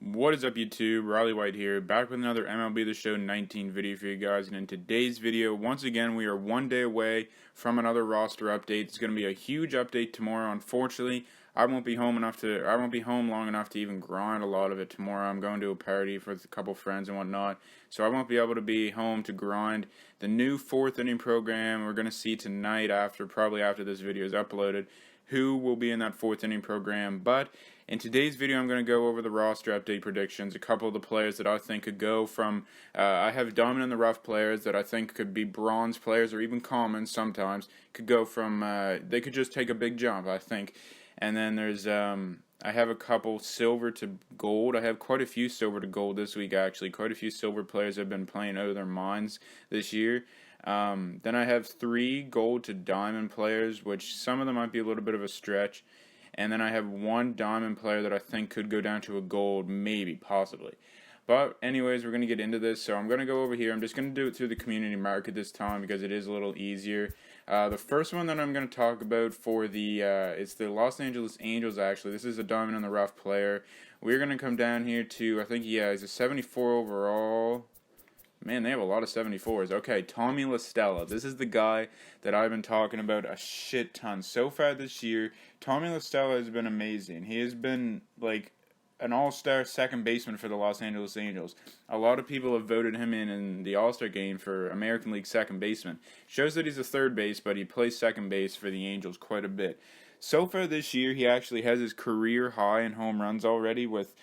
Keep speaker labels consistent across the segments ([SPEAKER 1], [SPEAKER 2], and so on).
[SPEAKER 1] What is up, YouTube? Riley White here, back with another MLB The Show 19 video for you guys. And in today's video, once again, we are one day away from another roster update. It's going to be a huge update tomorrow. Unfortunately, I won't be home long enough to even grind a lot of it tomorrow. I'm going to a party with a couple friends and whatnot, so I won't be able to be home to grind the new fourth inning program. We're going to see tonight, probably after this video is uploaded, who will be in that fourth inning program. But in today's video, I'm going to go over the roster update predictions, a couple of the players that I think could go from, I have diamond in the rough players that I think could be bronze players or even common sometimes, could go from, they could just take a big jump, I think. And then there's, I have a couple silver to gold. I have quite a few silver to gold this week, actually. Quite a few silver players have been playing out of their minds this year. Then I have 3 gold to diamond players, which some of them might be a little bit of a stretch. And then I have 1 diamond player that I think could go down to a gold, maybe, possibly. But anyways, we're going to get into this. So I'm going to go over here. I'm just going to do it through the community market this time because it is a little easier. The first one that I'm going to talk about for the, it's the Los Angeles Angels, actually. This is a diamond in the rough player. We're going to come down here to, I think, yeah, he's a 74 overall. Man, they have a lot of 74s. Okay, Tommy La Stella. This is the guy that I've been talking about a shit ton. So far this year, Tommy La Stella has been amazing. He has been, like, an all-star second baseman for the Los Angeles Angels. A lot of people have voted him in the All-Star game for American League second baseman. Shows that he's a third base, but he plays second base for the Angels quite a bit. So far this year, he actually has his career high in home runs already with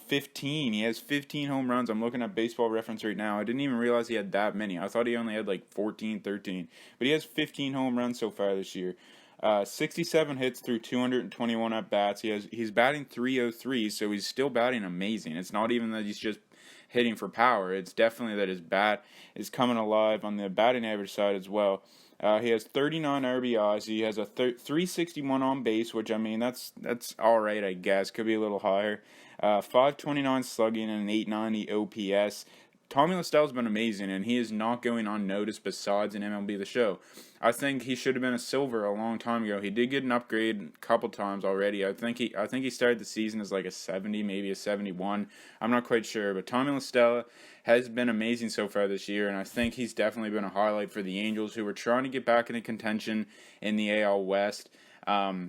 [SPEAKER 1] 15. He has 15 home runs. I'm looking at Baseball Reference right now. I didn't even realize he had that many. I thought he only had like 14, 13. But he has 15 home runs so far this year. 67 hits through 221 at-bats. He's batting .303, so he's still batting amazing. It's not even that he's just hitting for power. It's definitely that his bat is coming alive on the batting average side as well. He has 39 RBIs. He has a 361 on base, which, I mean, that's all right, I guess. Could be a little higher. 529 slugging and an 890 OPS. Tommy La Stella's been amazing, and he is not going unnoticed besides in MLB The Show. I think he should have been a silver a long time ago. He did get an upgrade a couple times already. I think he started the season as like a 70, maybe a 71. I'm not quite sure, but Tommy La Stella has been amazing so far this year, and I think he's definitely been a highlight for the Angels, who are trying to get back into contention in the AL West.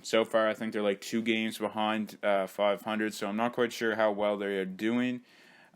[SPEAKER 1] So far, I think they're like 2 games behind 500, so I'm not quite sure how well they are doing.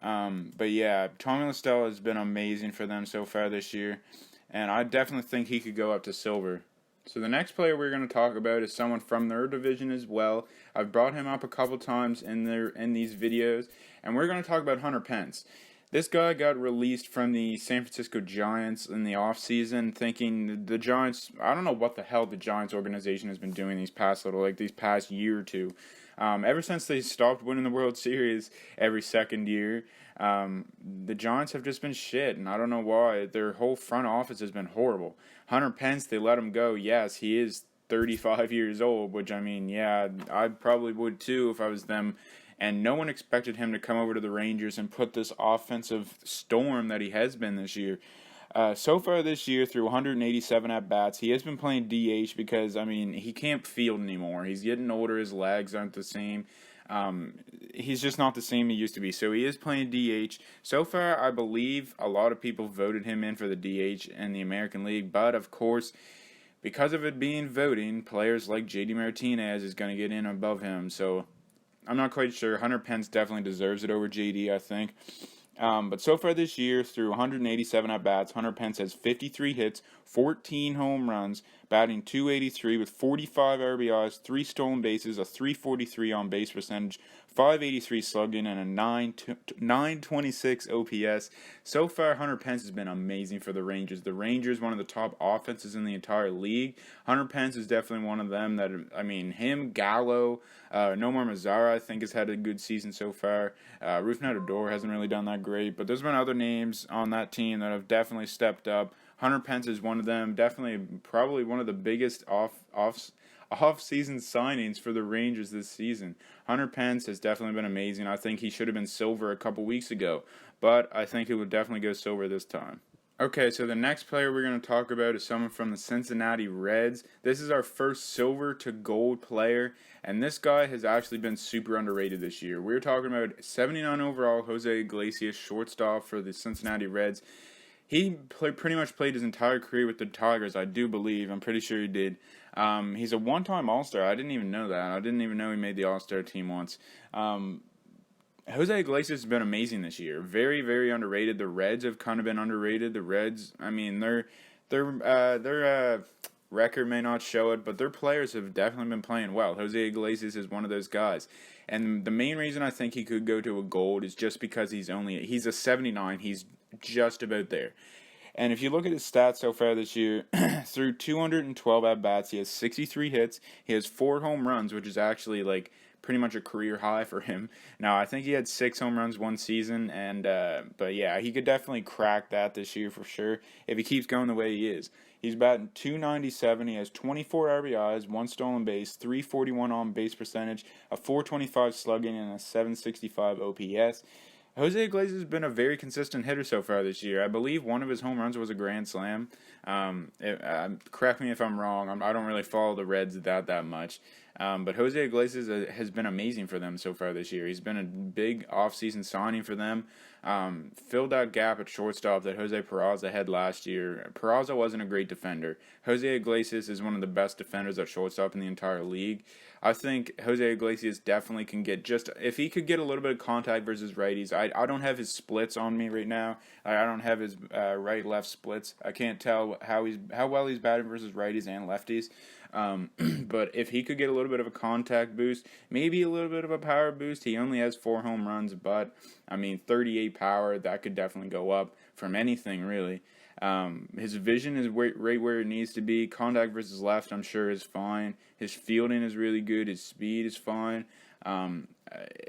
[SPEAKER 1] But yeah, Tommy La Stella has been amazing for them so far this year, and I definitely think he could go up to silver. So the next player we're going to talk about is someone from their division as well. I've brought him up a couple times in these videos, and we're going to talk about Hunter Pence. This guy got released from the San Francisco Giants in the offseason, thinking the Giants, I don't know what the hell the Giants organization has been doing these past year or two. Ever since they stopped winning the World Series every second year, the Giants have just been shit, and I don't know why. Their whole front office has been horrible. Hunter Pence, they let him go. Yes, he is 35 years old, which, I mean, yeah, I probably would too if I was them. And no one expected him to come over to the Rangers and put this offensive storm that he has been this year. So far this year, through 187 at-bats, he has been playing DH because, I mean, he can't field anymore. He's getting older. His legs aren't the same. He's just not the same he used to be. So he is playing DH. So far, I believe a lot of people voted him in for the DH in the American League. But, of course, because of it being voting, players like J.D. Martinez is going to get in above him. So I'm not quite sure. Hunter Pence definitely deserves it over J.D., I think. But so far this year, through 187 at-bats, Hunter Pence has 53 hits, 14 home runs, batting .283 with 45 RBIs, 3 stolen bases, a .343 on-base percentage, .583 slugging, and a 926 OPS. So far, Hunter Pence has been amazing for the Rangers. The Rangers, one of the top offenses in the entire league. Hunter Pence is definitely one of them that, I mean, him, Gallo, Nomar Mazara, I think, has had a good season so far. Rougned Odor hasn't really done that great, but there's been other names on that team that have definitely stepped up. Hunter Pence is one of them, definitely probably one of the biggest off-season signings for the Rangers this season. Hunter Pence has definitely been amazing. I think he should have been silver a couple weeks ago, but I think he would definitely go silver this time. Okay, so the next player we're going to talk about is someone from the Cincinnati Reds. This is our first silver to gold player, and this guy has actually been super underrated this year. We're talking about 79 overall, Jose Iglesias, shortstop for the Cincinnati Reds. Pretty much played his entire career with the Tigers, I do believe. I'm pretty sure he did. He's a one-time All-Star. I didn't even know that. I didn't even know he made the All-Star team once. Jose Iglesias has been amazing this year. Very, very underrated. The Reds have kind of been underrated. The Reds, I mean, their record may not show it, but their players have definitely been playing well. Jose Iglesias is one of those guys. And the main reason I think he could go to a gold is just because he's a 79. He's just about there. And if you look at his stats so far this year, through 212 at-bats, he has 63 hits. He has 4 home runs, which is actually like pretty much a career high for him. Now, I think he had 6 home runs one season, but yeah, he could definitely crack that this year for sure if he keeps going the way he is. He's batting .297. He has 24 RBIs, 1 stolen base, .341 on base percentage, a .425 slugging, and a .765 OPS. Jose Iglesias has been a very consistent hitter so far this year. I believe one of his home runs was a grand slam. Correct me if I'm wrong. I don't really follow the Reds that much. But Jose Iglesias has been amazing for them so far this year. He's been a big offseason signing for them. Filled that gap at shortstop that Jose Peraza had last year. Peraza wasn't a great defender. Jose Iglesias is one of the best defenders at shortstop in the entire league. I think Jose Iglesias definitely can get if he could get a little bit of contact versus righties. I don't have his splits on me right now. I don't have his right-left splits. I can't tell how well he's batting versus righties and lefties. But if he could get a little bit of a contact boost, maybe a little bit of a power boost, he only has 4 home runs, but I mean 38 power, that could definitely go up from anything really. His vision is right where it needs to be. Contact versus left, I'm sure, is fine. His fielding is really good. His speed is fine.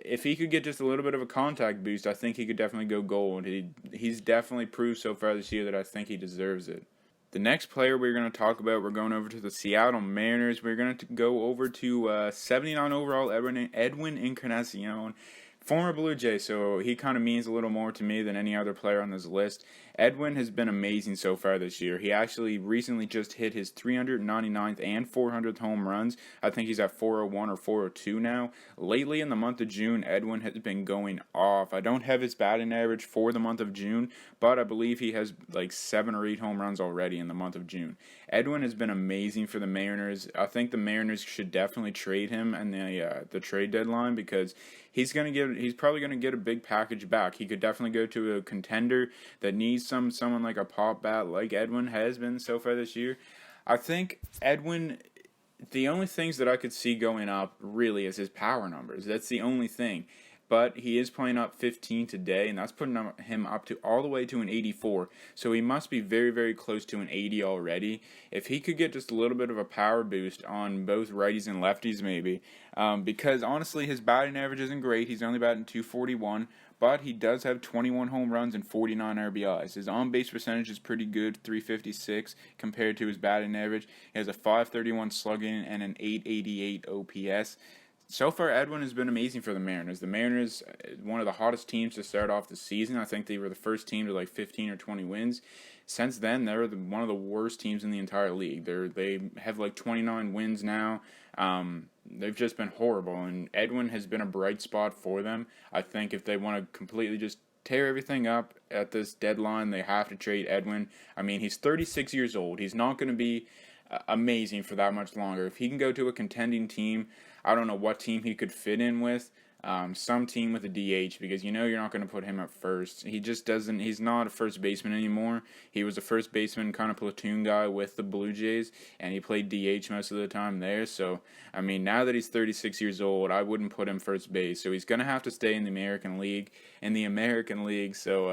[SPEAKER 1] If he could get just a little bit of a contact boost, I think he could definitely go gold. He's definitely proved so far this year that I think he deserves it. The next player we're going to talk about, we're going over to the Seattle Mariners. We're going to go over to 79 overall Edwin Encarnacion, former Blue Jay, so he kind of means a little more to me than any other player on this list. Edwin has been amazing so far this year. He actually recently just hit his 399th and 400th home runs. I think he's at 401 or 402 now. Lately in the month of June, Edwin has been going off. I don't have his batting average for the month of June, but I believe he has like 7 or 8 home runs already in the month of June. Edwin has been amazing for the Mariners. I think the Mariners should definitely trade him in the trade deadline because he's probably going to get a big package back. He could definitely go to a contender that needs someone like a pop bat like Edwin has been so far this year. I think Edwin, the only things that I could see going up really is his power numbers. That's the only thing. But he is playing up 15 today, and that's putting him up to all the way to an 84. So he must be very, very close to an 80 already. If he could get just a little bit of a power boost on both righties and lefties, maybe. Because honestly, his batting average isn't great. He's only batting .241, but he does have 21 home runs and 49 RBIs. His on-base percentage is pretty good, .356 compared to his batting average. He has a .531 slugging and an .888 OPS. So far, Edwin has been amazing for the Mariners. The Mariners, one of the hottest teams to start off the season. I think they were the first team to like 15 or 20 wins. Since then, they're one of the worst teams in the entire league. They have like 29 wins now. They've just been horrible, and Edwin has been a bright spot for them. I think if they want to completely just tear everything up at this deadline, they have to trade Edwin. I mean, he's 36 years old. He's not going to be amazing for that much longer. If he can go to a contending team, I don't know what team he could fit in with. Some team with a DH, because you're not going to put him at first. He just doesn't, he's not a first baseman anymore. He was a first baseman kind of platoon guy with the Blue Jays, and he played DH most of the time there. So, I mean, now that he's 36 years old, I wouldn't put him first base. So he's going to have to stay in the American League. So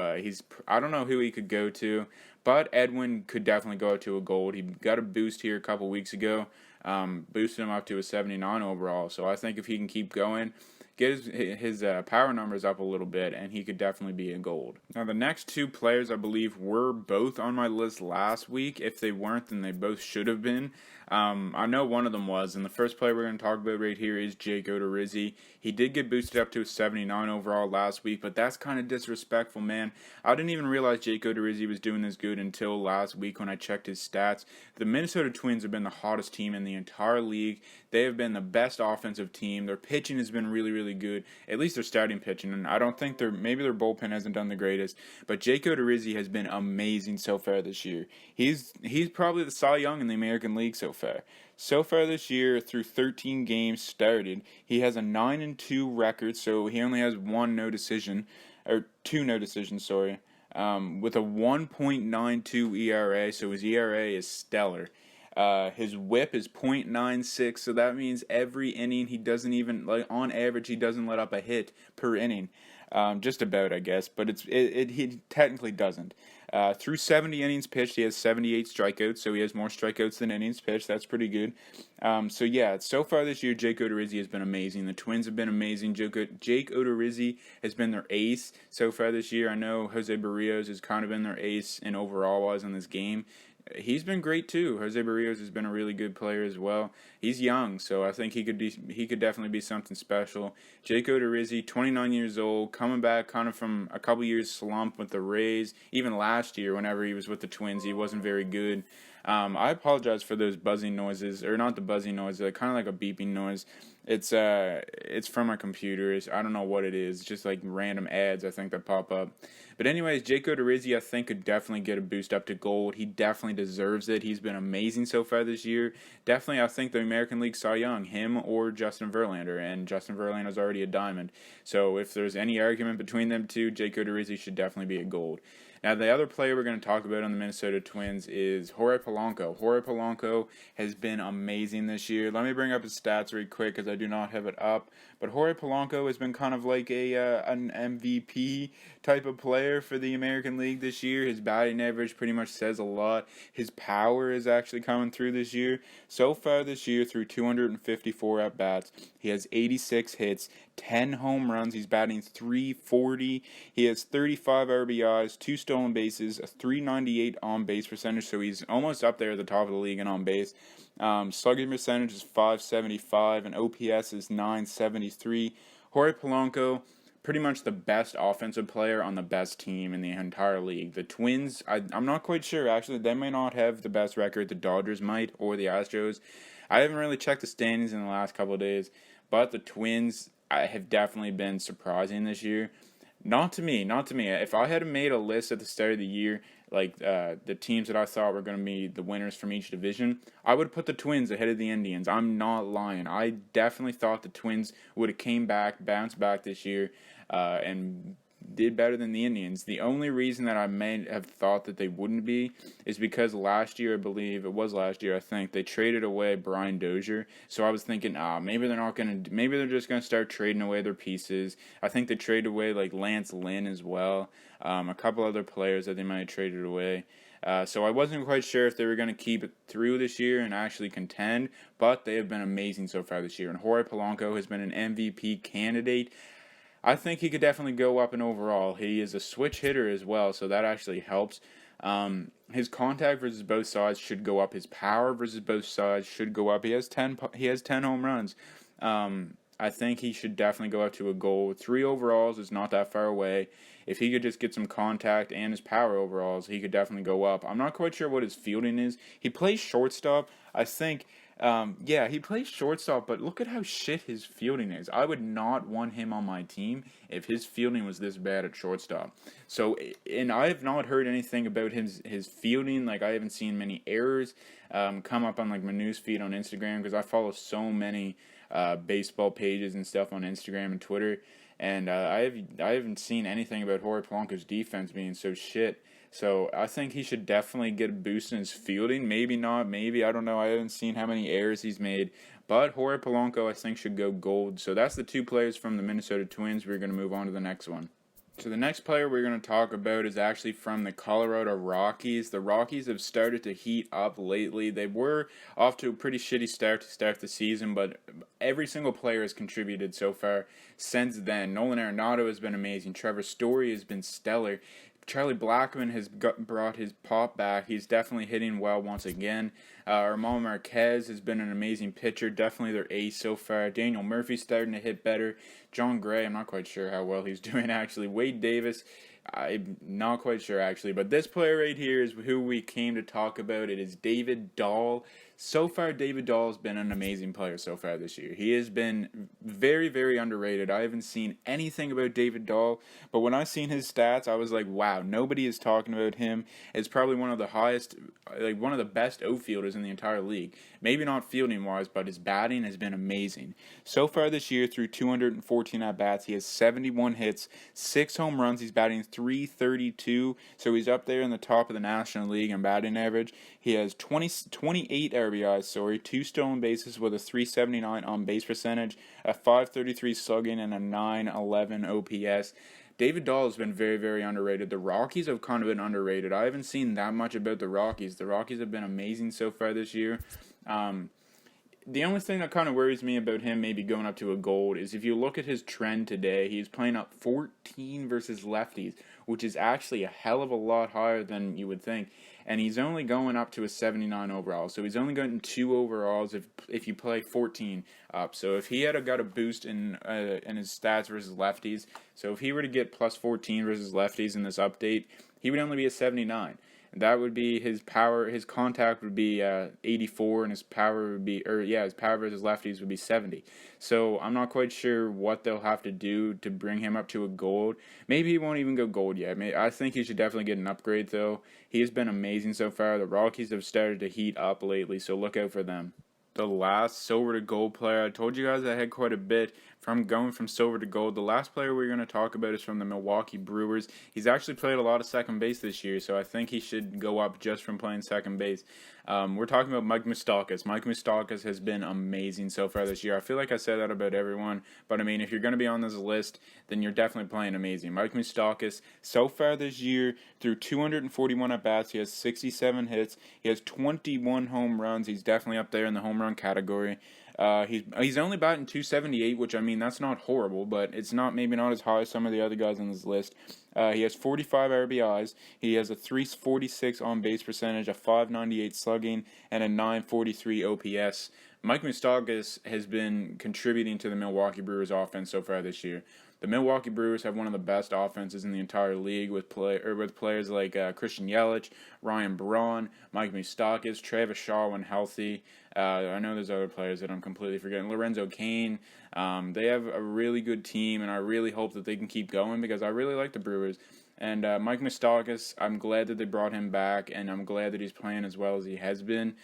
[SPEAKER 1] I don't know who he could go to, but Edwin could definitely go to a gold. He got a boost here a couple weeks ago, boosted him up to a 79 overall. So I think if he can keep going, get his power numbers up a little bit, and he could definitely be a gold. Now, the next 2 players, I believe, were both on my list last week. If they weren't, then they both should have been. I know one of them was, and the first player we're going to talk about right here is Jake Odorizzi. He did get boosted up to a 79 overall last week, but that's kind of disrespectful, man. I didn't even realize Jake Odorizzi was doing this good until last week when I checked his stats. The Minnesota Twins have been the hottest team in the entire league. They have been the best offensive team. Their pitching has been really, really good. At least their starting pitching, and I don't think maybe their bullpen hasn't done the greatest, but Jake Odorizzi has been amazing so far this year. He's probably the Cy Young in the American League so far. So far this year, through 13 games started, he has a 9-2 record, so he only has two no decisions, with a 1.92 ERA, so his ERA is stellar. His whip is .96, so that means every inning he doesn't even, on average, he doesn't let up a hit per inning. Just about, I guess, but he technically doesn't. Through 70 innings pitched, he has 78 strikeouts, so he has more strikeouts than innings pitched. That's pretty good. So far this year, Jake Odorizzi has been amazing. The Twins have been amazing. Jake Odorizzi has been their ace so far this year. I know Jose Barrios has kind of been their ace in overall-wise in this game. He's been great too. Jose Barrios has been a really good player as well. He's young, so I think he could definitely be something special. Jake Odorizzi, 29 years old, coming back kind of from a couple years slump with the Rays. Even last year, whenever he was with the Twins, he wasn't very good. I apologize for those buzzing noises, or not the buzzing noise, kind of like a beeping noise. It's from my computer. I don't know what it is. It's just like random ads, I think, that pop up. But anyways, Jake Odorizzi, I think, could definitely get a boost up to gold. He definitely deserves it. He's been amazing so far this year. Definitely, I think the American League Cy Young, him or Justin Verlander, and Justin Verlander's already a diamond. So if there's any argument between them two, Jake Odorizzi should definitely be a gold. Now, the other player we're going to talk about on the Minnesota Twins is Jorge Polanco. Jorge Polanco has been amazing this year. Let me bring up his stats real quick because I do not have it up. But Jorge Polanco has been kind of like an MVP type of player for the American League this year. His batting average pretty much says a lot. His power is actually coming through this year. So far this year, through 254 at-bats, he has 86 hits, 10 home runs. He's batting .340. He has 35 RBIs, 2 stolen bases, a .398 on-base percentage, so he's almost up there at the top of the league in on-base. Slugging percentage is .575, and OPS is .973. Jorge Polanco, pretty much the best offensive player on the best team in the entire league. The Twins, I'm not quite sure, actually. They may not have the best record. The Dodgers might, or the Astros. I haven't really checked the standings in the last couple of days, but the Twins have definitely been surprising this year. Not to me. If I had made a list at the start of the year, like the teams that I thought were going to be the winners from each division, I would put the Twins ahead of the Indians. I'm not lying. I definitely thought the Twins would have bounced back this year, and did better than the Indians. The only reason that I may have thought that they wouldn't be is because last year, I think, they traded away Brian Dozier. So I was thinking, maybe they're just going to start trading away their pieces. I think they traded away like Lance Lynn as well. A couple other players that they might have traded away. So I wasn't quite sure if they were going to keep it through this year and actually contend, but they have been amazing so far this year. And Jorge Polanco has been an MVP candidate. I think he could definitely go up in overall. He is a switch hitter as well, so that actually helps. His contact versus both sides should go up. His power versus both sides should go up. He has 10 home runs. I think he should definitely go up to a goal. 3 overalls is not that far away. If he could just get some contact and his power overalls, he could definitely go up. I'm not quite sure what his fielding is. He plays shortstop. I think, he plays shortstop, but look at how shit his fielding is. I would not want him on my team if his fielding was this bad at shortstop. So, and I have not heard anything about his fielding. Like, I haven't seen many errors come up on like my news feed on Instagram, because I follow so many baseball pages and stuff on Instagram and Twitter, and I haven't seen anything about Jorge Polanco's defense being so shit. So I think he should definitely get a boost in his fielding. Maybe not, maybe, I don't know. I haven't seen how many errors he's made. But Jorge Polanco, I think, should go gold. So that's the 2 players from the Minnesota Twins. We're going to move on to the next one. So the next player we're going to talk about is actually from the Colorado Rockies. The Rockies have started to heat up lately. They were off to a pretty shitty start to start the season, but every single player has contributed so far since then. Nolan Arenado has been amazing. Trevor Story has been stellar. Charlie Blackmon has brought his pop back. He's definitely hitting well once again. Ramon Marquez has been an amazing pitcher, definitely their ace so far. Daniel Murphy's starting to hit better. John Gray, I'm not quite sure how well he's doing actually. Wade Davis, I'm not quite sure actually. But this player right here is who we came to talk about. It is David Dahl. So far, David Dahl has been an amazing player so far this year. He has been very, very underrated. I haven't seen anything about David Dahl, but when I seen his stats, I was like, wow, nobody is talking about him. It's probably one of the highest, like one of the best outfielders in the entire league. Maybe not fielding wise, but his batting has been amazing. So far this year, through 214 at bats, he has 71 hits, 6 home runs. He's batting .332, so he's up there in the top of the National League in batting average. He has 28 RBIs, 2 stolen bases with a .379 on base percentage, a .533 slugging, and a .911 OPS. David Dahl has been very, very underrated. The Rockies have kind of been underrated. I haven't seen that much about the Rockies. The Rockies have been amazing so far this year. The only thing that kind of worries me about him maybe going up to a gold is if you look at his trend today, he's playing up 14 versus lefties, which is actually a hell of a lot higher than you would think. And he's only going up to a 79 overall, so he's only getting 2 overalls if you play 14 up. So if he had got a boost in his stats versus lefties, so if he were to get plus 14 versus lefties in this update, he would only be a 79. That would be his power. His contact would be 84, and his power would be, his power versus lefties would be 70. So I'm not quite sure what they'll have to do to bring him up to a gold. Maybe he won't even go gold yet. I think he should definitely get an upgrade, though. He has been amazing so far. The Rockies have started to heat up lately, so look out for them. The last silver to gold player, I told you guys I had quite a bit from going from silver to gold. The last player we're going to talk about is from the Milwaukee Brewers. He's actually played a lot of second base this year, so I think he should go up just from playing second base. We're talking about Mike Moustakas. Mike Moustakas has been amazing so far this year. I feel like I said that about everyone, but I mean, if you're going to be on this list, then you're definitely playing amazing. Mike Moustakas, so far this year, through 241 at-bats, he has 67 hits. He has 21 home runs. He's definitely up there in the home run category. He's only batting .278, which I mean that's not horrible, but it's maybe not as high as some of the other guys on this list. He has 45 RBIs. He has a .346 on base percentage, a .598 slugging, and a .943 OPS. Mike Moustakas has been contributing to the Milwaukee Brewers offense so far this year. The Milwaukee Brewers have one of the best offenses in the entire league with players like Christian Yelich, Ryan Braun, Mike Moustakas, Travis Shaw when healthy. I know there's other players that I'm completely forgetting. Lorenzo Cain. They have a really good team, and I really hope that they can keep going because I really like the Brewers. And Mike Moustakas, I'm glad that they brought him back, and I'm glad that he's playing as well as he has been.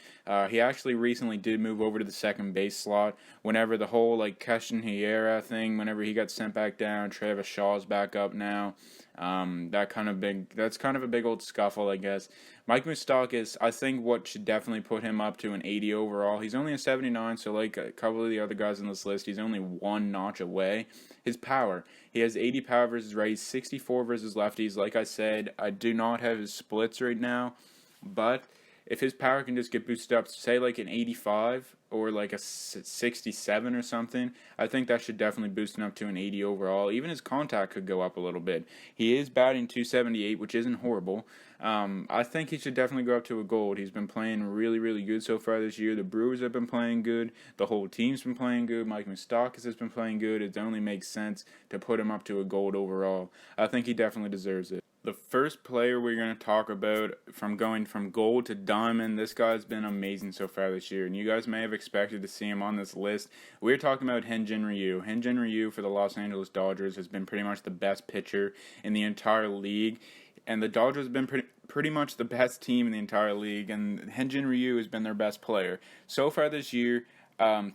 [SPEAKER 1] He actually recently did move over to the second base slot. Whenever the whole Keston Hiura thing, whenever he got sent back down, Travis Shaw's back up now. That's kind of a big old scuffle, I guess. Mike Moustakas, I think what should definitely put him up to an 80 overall. He's only a 79, so like a couple of the other guys on this list, he's only one notch away. His power. He has 80 power versus righties, 64 versus lefties. Like I said, I do not have his splits right now, but if his power can just get boosted up, say like an 85 or like a 67 or something, I think that should definitely boost him up to an 80 overall. Even his contact could go up a little bit. He is batting .278, which isn't horrible. I think he should definitely go up to a gold. He's been playing really, really good so far this year. The Brewers have been playing good. The whole team's been playing good. Mike Moustakas has been playing good. It only makes sense to put him up to a gold overall. I think he definitely deserves it. The first player we're going to talk about from going from gold to diamond, this guy's been amazing so far this year, and you guys may have expected to see him on this list. We're talking about Hyun-Jin Ryu. Hyun-Jin Ryu for the Los Angeles Dodgers has been pretty much the best pitcher in the entire league, and the Dodgers have been pretty much the best team in the entire league, and Hyun-Jin Ryu has been their best player. So far this year,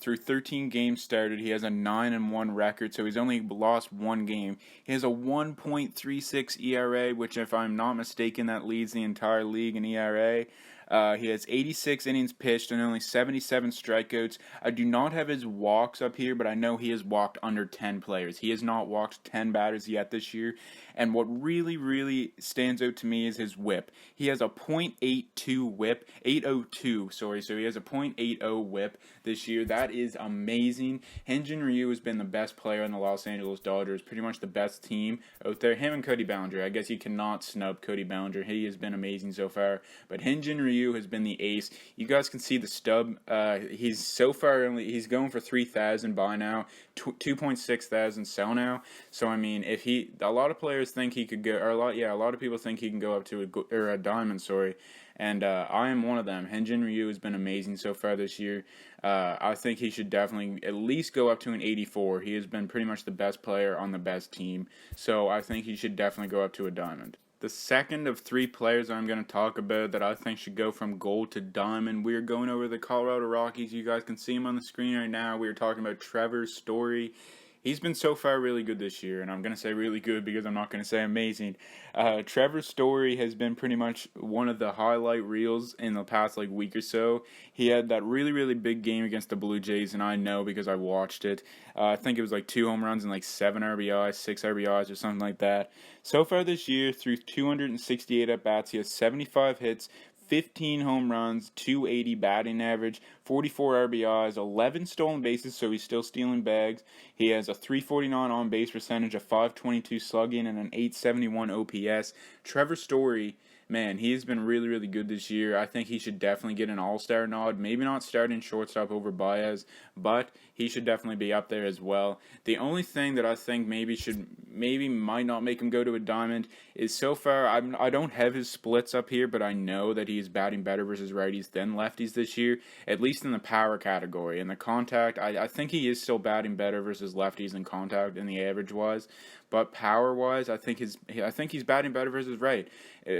[SPEAKER 1] through 13 games started, he has a 9-1 record, so he's only lost one game. He has a 1.36 ERA, which, if I'm not mistaken, that leads the entire league in ERA. He has 86 innings pitched and only 77 strikeouts. I do not have his walks up here, but I know he has walked under 10 players. He has not walked 10 batters yet this year. And what really, really stands out to me is his whip. He has a .82 whip, 802, sorry. So he has a .80 whip this year. That is amazing. Hyun-Jin Ryu has been the best player in the Los Angeles Dodgers, pretty much the best team out there. Him and Cody Bellinger. I guess you cannot snub Cody Bellinger. He has been amazing so far. But Hyun-Jin Ryu Ryu has been the ace. You guys can see the stub. He's so far he's going for 3,000 buy now, 2.6 thousand sell now. So I mean, if a lot of players think he could go, or a lot of people think he can go up to a diamond, sorry. And I am one of them. Hyunjin Ryu has been amazing so far this year. I think he should definitely at least go up to an 84. He has been pretty much the best player on the best team. So I think he should definitely go up to a diamond. The second of 3 players I'm going to talk about that I think should go from gold to diamond, we are going over the Colorado Rockies. You guys can see him on the screen right now. We are talking about Trevor Story. He's been so far really good this year, and I'm going to say really good because I'm not going to say amazing. Trevor Story has been pretty much one of the highlight reels in the past week or so. He had that really, really big game against the Blue Jays, and I know because I watched it. I think it was 2 home runs and 7 RBIs, 6 RBIs or something like that. So far this year, through 268 at-bats, he has 75 hits, 15 home runs, 280 batting average, 44 RBIs, 11 stolen bases, so he's still stealing bags. He has a 349 on-base percentage, a 522 slugging, and an 871 OPS. Trevor Story, man, he has been really, really good this year. I think he should definitely get an all-star nod. Maybe not starting shortstop over Baez, but he should definitely be up there as well. The only thing that I think maybe might not make him go to a diamond is so far, I don't have his splits up here, but I know that he's batting better versus righties than lefties this year, at least in the power category. In the contact, I think he is still batting better versus lefties in contact in the average-wise, but power-wise, I think he's batting better versus right.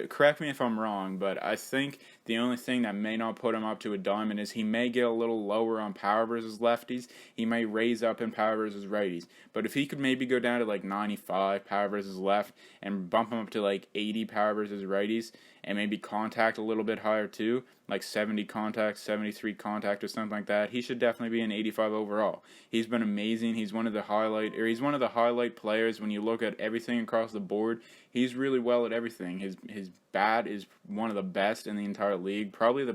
[SPEAKER 1] Correct me if I'm wrong, but I think the only thing that may not put him up to a diamond is he may get a little lower on power versus lefties. He may raise up in power versus righties. But if he could maybe go down to 95 power versus left and bump him up to 80 power versus righties and maybe contact a little bit higher too, 70 contact, 73 contact or something like that, he should definitely be an 85 overall. He's been amazing. He's one of the highlight players when you look at everything across the board. He's really well at everything. His bat is one of the best in the entire league. Probably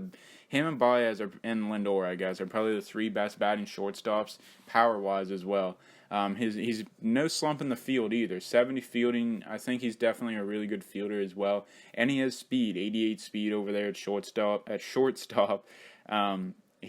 [SPEAKER 1] him and Baez and Lindor, I guess, are probably the 3 best batting shortstops power-wise as well. He's no slump in the field either. 70 fielding, I think he's definitely a really good fielder as well. And he has speed, 88 speed over there at shortstop. He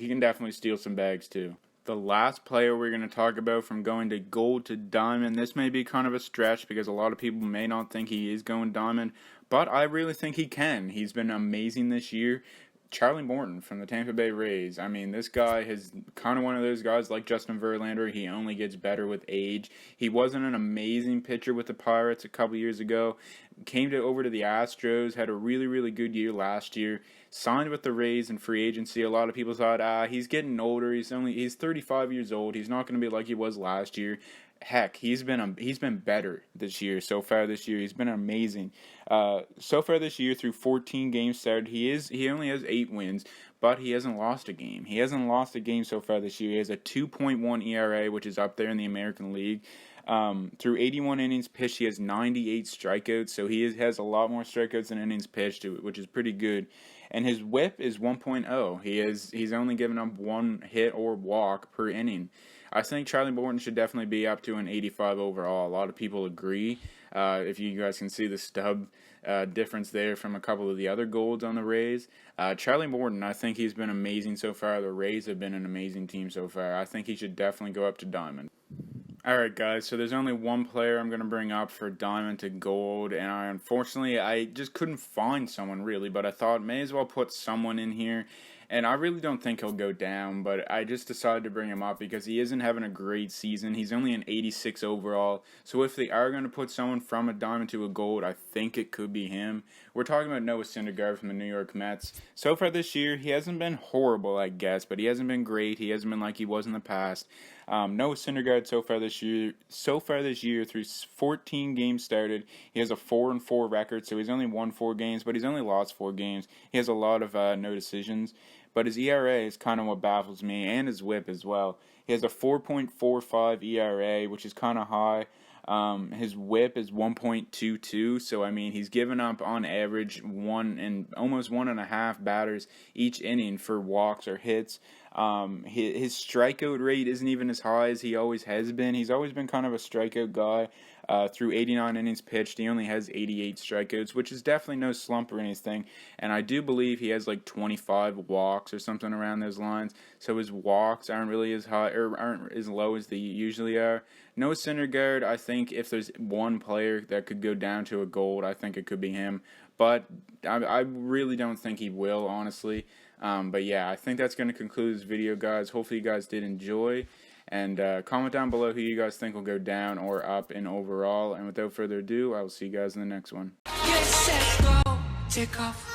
[SPEAKER 1] can definitely steal some bags too. The last player we're going to talk about from going to gold to diamond, this may be kind of a stretch because a lot of people may not think he is going diamond, but I really think he can. He's been amazing this year. Charlie Morton from the Tampa Bay Rays. I mean, this guy is kind of one of those guys like Justin Verlander. He only gets better with age. He wasn't an amazing pitcher with the Pirates a couple years ago. Came over to the Astros, had a really, really good year last year. Signed with the Rays in free agency. A lot of people thought, he's getting older. He's 35 years old. He's not going to be like he was last year. Heck, he's been better this year. So far this year, he's been amazing. So far this year, through 14 games started, he only has 8 wins, but he hasn't lost a game. He hasn't lost a game so far this year. He has a 2.1 ERA, which is up there in the American League. Through 81 innings pitched, he has 98 strikeouts, so he has a lot more strikeouts than innings pitched, which is pretty good. And his WHIP is 1.0. He's only given up 1 hit or walk per inning. I think Charlie Morton should definitely be up to an 85 overall. A lot of people agree. If you guys can see the stub difference there from a couple of the other golds on the Rays. Charlie Morton, I think he's been amazing so far. The Rays have been an amazing team so far. I think he should definitely go up to diamond. Alright guys, so there's only one player I'm going to bring up for diamond to gold, and unfortunately I just couldn't find someone really, but I thought may as well put someone in here. And I really don't think he'll go down, but I just decided to bring him up because he isn't having a great season. He's only an 86 overall. So if they are going to put someone from a diamond to a gold, I think it could be him. We're talking about Noah Syndergaard from the New York Mets. So far this year, he hasn't been horrible, I guess, but he hasn't been great. He hasn't been like he was in the past. Noah Syndergaard so far this year through 14 games started, he has a 4-4 record. So he's only won 4 games, but he's only lost 4 games. He has a lot of no decisions. But his ERA is kind of what baffles me, and his WHIP as well. He has a 4.45 ERA, which is kind of high. His WHIP is 1.22, so I mean he's given up on average almost 1.5 batters each inning for walks or hits. His strikeout rate isn't even as high as he always has been. He's always been kind of a strikeout guy. through 89 innings pitched, he only has 88 strikeouts, which is definitely no slump or anything. And I do believe he has like 25 walks or something around those lines. So his walks aren't really as high or aren't as low as they usually are. No Syndergaard. I think if there's one player that could go down to a gold, I think it could be him. But I really don't think he will, honestly. But yeah, I think that's going to conclude this video, guys. Hopefully you guys did enjoy. And comment down below who you guys think will go down or up in overall. And without further ado, I will see you guys in the next one.
[SPEAKER 2] Get set, go, take off.